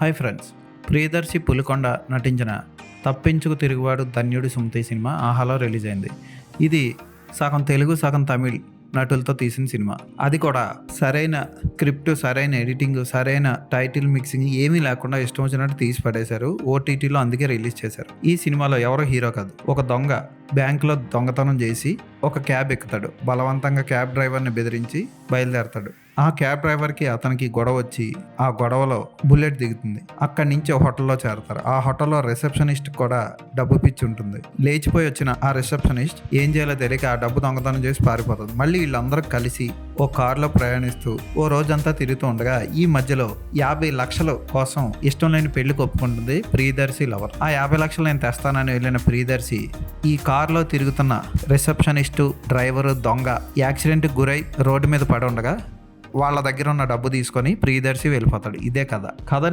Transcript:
Hi friends, Priyadarshi Pulikonda నటించిన తప్పించుకు తిరుగువాడు ధన్యుడు సుమతి సినిమా ఆహాలో రిలీజ్ అయింది. ఇది సగం తెలుగు సగం తమిళ్ నటులతో తీసిన సినిమా. అది కూడా సరైన స్క్రిప్ట్, సరైన ఎడిటింగ్, సరైన టైటిల్ మిక్సింగ్ ఏమీ లేకుండా ఇష్టం వచ్చినట్టు తీసి పడేశారు. ఓటీటీలో అందుకే రిలీజ్ చేశారు. ఈ సినిమాలో ఎవరో హీరో కాదు, ఒక దొంగ బ్యాంకులో దొంగతనం చేసి ఒక క్యాబ్ ఎక్కుతాడు. బలవంతంగా క్యాబ్ డ్రైవర్ని బెదిరించి బయలుదేరతాడు. ఆ క్యాబ్ డ్రైవర్కి అతనికి గొడవ వచ్చి ఆ గొడవలో బుల్లెట్ దిగుతుంది. అక్కడి నుంచి హోటల్లో చేరతారు. ఆ హోటల్లో రిసెప్షనిస్ట్ కూడా డబ్బు పిచ్చి ఉంటుంది. లేచిపోయి వచ్చిన ఆ రిసెప్షనిస్ట్ ఏం చేయాలో తెలియక ఆ డబ్బు దొంగతనం చేసి పారిపోతుంది. మళ్ళీ వీళ్ళందరూ కలిసి ఓ కారులో ప్రయాణిస్తూ ఓ రోజంతా తిరుగుతూ ఉండగా ఈ మధ్యలో 50 లక్షల కోసం ఇష్టం లేని పెళ్లికి ఒప్పుకుంటుంది ప్రియదర్శి లవర్. ఆ 50 లక్షలు నేను తెస్తానని వెళ్ళిన ప్రియదర్శి ఈ కారులో తిరుగుతున్న రిసెప్షనిస్టు, డ్రైవరు, దొంగ యాక్సిడెంట్కి గురై రోడ్డు మీద పడి ఉండగా వాళ్ళ దగ్గర ఉన్న డబ్బు తీసుకొని ప్రియదర్శి వెళ్ళిపోతాడు. ఇదే కథని